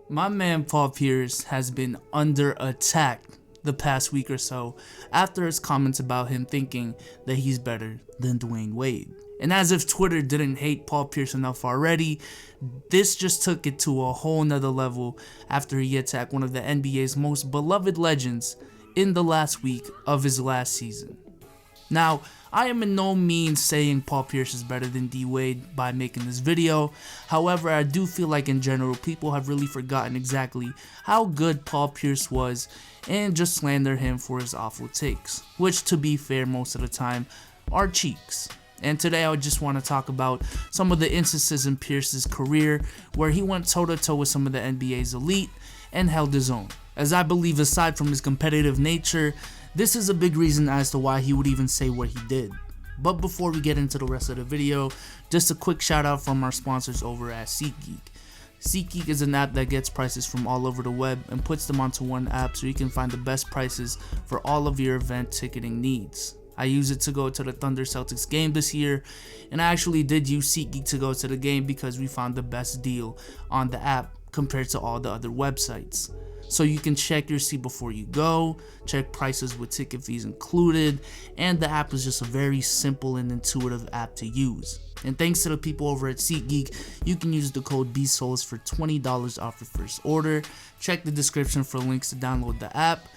My man Paul Pierce has been under attack the past week or so after his comments about him thinking that he's better than Dwayne Wade. And as if Twitter didn't hate Paul Pierce enough already, this just took it to a whole nother level after he attacked one of the NBA's most beloved legends in the last week of his last season. Now, I am in no means saying Paul Pierce is better than D Wade by making this video. However, I do feel like in general people have really forgotten exactly how good Paul Pierce was and just slander him for his awful takes, which to be fair most of the time are cheeks. And today I just want to talk about some of the instances in Pierce's career where he went toe-to-toe with some of the NBA's elite and held his own. As I believe aside from his competitive nature, this is a big reason as to why he would even say what he did. But before we get into the rest of the video, just a quick shout out from our sponsors over at SeatGeek. SeatGeek is an app that gets prices from all over the web and puts them onto one app so you can find the best prices for all of your event ticketing needs. I use it to go to the Thunder Celtics game this year, and I actually did use SeatGeek to go to the game because we found the best deal on the app compared to all the other websites. So you can check your seat before you go, check prices with ticket fees included, and the app is just a very simple and intuitive app to use. And thanks to the people over at SeatGeek, you can use the code BSouls for $20 off your first order. Check the description for links to download the app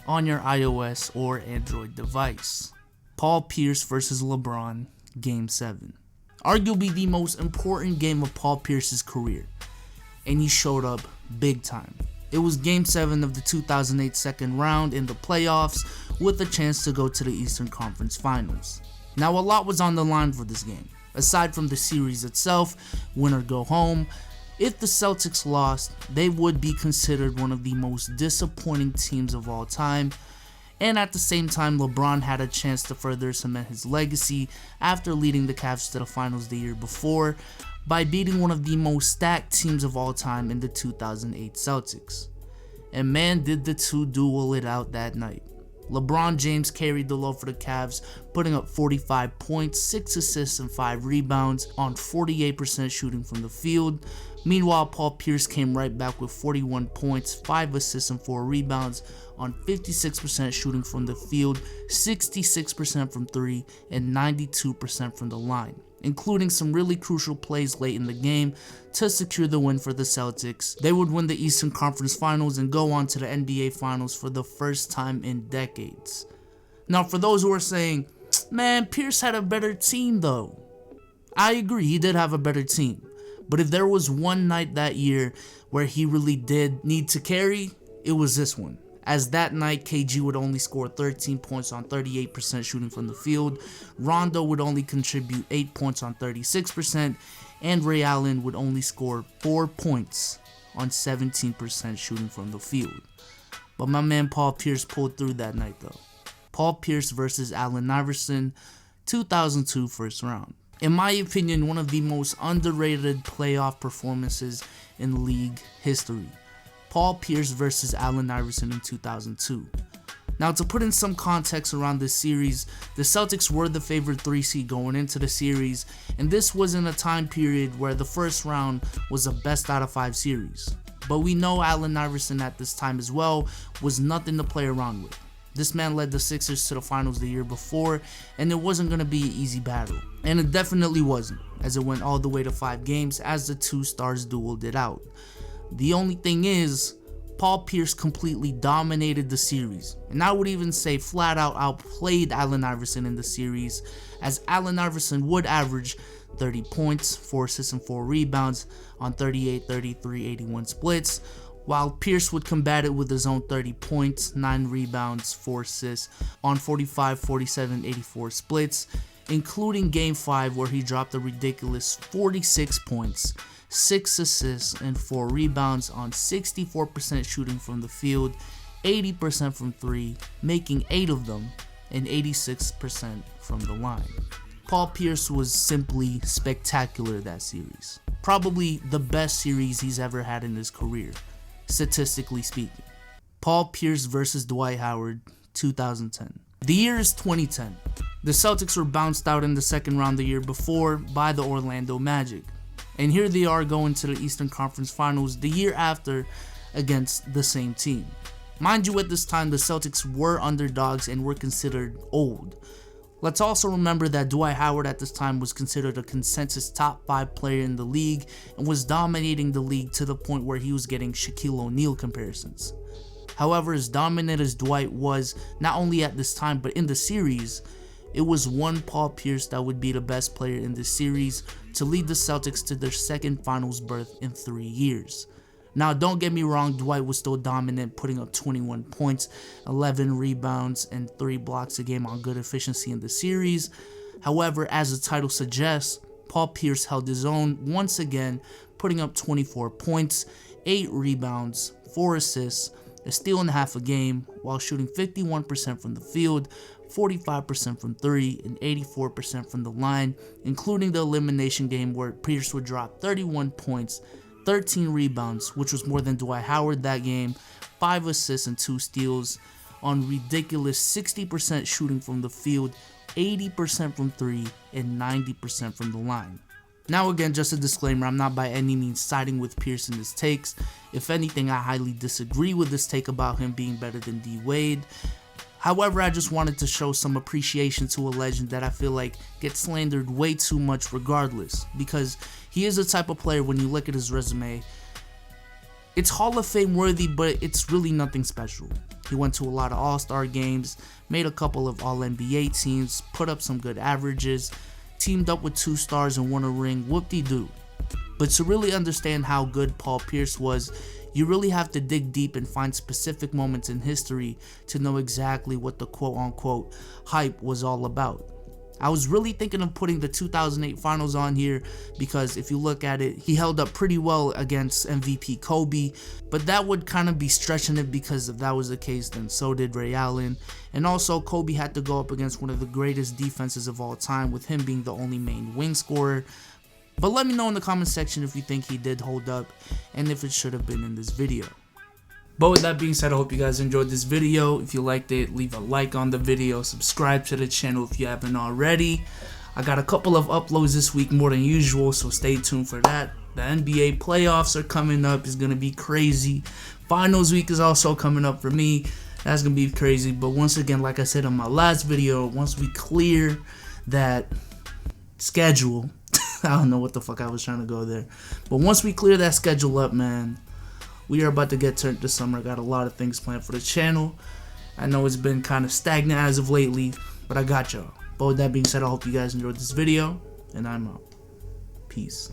on your iOS or Android device. Paul Pierce versus LeBron, Game 7. Arguably the most important game of Paul Pierce's career, and he showed up big time. It was Game 7 of the 2008 second round in the playoffs with a chance to go to the Eastern Conference Finals. Now a lot was on the line for this game. Aside from the series itself, win or go home, if the Celtics lost, they would be considered one of the most disappointing teams of all time. And at the same time, LeBron had a chance to further cement his legacy after leading the Cavs to the finals the year before by beating one of the most stacked teams of all time in the 2008 Celtics. And man, did the two duel it out that night. LeBron James carried the load for the Cavs, putting up 45 points, 6 assists, and 5 rebounds on 48% shooting from the field. Meanwhile, Paul Pierce came right back with 41 points, 5 assists, and 4 rebounds on 56% shooting from the field, 66% from 3, and 92% from the line, including some really crucial plays late in the game to secure the win for the Celtics. They would win the Eastern Conference Finals and go on to the NBA Finals for the first time in decades. Now, for those who are saying, man, Pierce had a better team though. I agree, he did have a better team. But if there was one night that year where he really did need to carry, it was this one. As that night, KG would only score 13 points on 38% shooting from the field, Rondo would only contribute 8 points on 36%, and Ray Allen would only score 4 points on 17% shooting from the field. But my man Paul Pierce pulled through that night though. Paul Pierce versus Allen Iverson, 2002 first round. In my opinion, one of the most underrated playoff performances in league history. Paul Pierce versus Allen Iverson in 2002. Now, to put in some context around this series, the Celtics were the favorite 3 seed going into the series, and this was in a time period where the first round was a best out of 5 series. But we know Allen Iverson at this time as well was nothing to play around with. This man led the Sixers to the finals the year before, and it wasn't going to be an easy battle. And it definitely wasn't, as it went all the way to 5 games as the two stars dueled it out. The only thing is, Paul Pierce completely dominated the series, and I would even say flat out outplayed Allen Iverson in the series, as Allen Iverson would average 30 points, 4 assists, and 4 rebounds on 38, 33, 81 splits, while Pierce would combat it with his own 30 points, 9 rebounds, 4 assists on 45, 47, 84 splits, including Game 5 where he dropped a ridiculous 46 points, 6 assists, and 4 rebounds on 64% shooting from the field, 80% from 3, making 8 of them, and 86% from the line. Paul Pierce was simply spectacular that series. Probably the best series he's ever had in his career, statistically speaking. Paul Pierce versus Dwight Howard, 2010. The year is 2010. The Celtics were bounced out in the second round the year before by the Orlando Magic. And here they are going to the Eastern Conference Finals the year after against the same team. Mind you, at this time, the Celtics were underdogs and were considered old. Let's also remember that Dwight Howard at this time was considered a consensus top 5 player in the league and was dominating the league to the point where he was getting Shaquille O'Neal comparisons. However, as dominant as Dwight was, not only at this time but in the series, it was one Paul Pierce that would be the best player in this series to lead the Celtics to their second finals berth in 3 years. Now, don't get me wrong, Dwight was still dominant, putting up 21 points, 11 rebounds, and 3 blocks a game on good efficiency in the series. However, as the title suggests, Paul Pierce held his own once again, putting up 24 points, 8 rebounds, 4 assists, a steal and a half a game, while shooting 51% from the field, 45% from 3, and 84% from the line, including the elimination game where Pierce would drop 31 points, 13 rebounds, which was more than Dwight Howard that game, 5 assists and 2 steals, on ridiculous 60% shooting from the field, 80% from 3, and 90% from the line. Now again, just a disclaimer, I'm not by any means siding with Pierce in his takes. If anything, I highly disagree with this take about him being better than D-Wade. However, I just wanted to show some appreciation to a legend that I feel like gets slandered way too much regardless, because he is the type of player, when you look at his resume, it's Hall of Fame worthy, but it's really nothing special. He went to a lot of All-Star games, made a couple of All-NBA teams, put up some good averages, teamed up with 2 stars and won a ring, whoop-de-doo. But to really understand how good Paul Pierce was, you really have to dig deep and find specific moments in history to know exactly what the quote-unquote hype was all about. I was really thinking of putting the 2008 finals on here because if you look at it, he held up pretty well against MVP Kobe, but that would kind of be stretching it because if that was the case, then so did Ray Allen. And also, Kobe had to go up against one of the greatest defenses of all time, with him being the only main wing scorer. But let me know in the comment section if you think he did hold up and if it should have been in this video. But with that being said, I hope you guys enjoyed this video. If you liked it, leave a like on the video, subscribe to the channel if you haven't already. I got a couple of uploads this week, more than usual, so stay tuned for that. The NBA playoffs are coming up. It's going to be crazy. Finals week is also coming up for me. That's going to be crazy. But once again, like I said in my last video, once we clear that schedule, I don't know what the fuck I was trying to go there. But once we clear that schedule up, man, we are about to get turned this summer. I got a lot of things planned for the channel. I know it's been kind of stagnant as of lately, but I got y'all. But with that being said, I hope you guys enjoyed this video, and I'm out. Peace.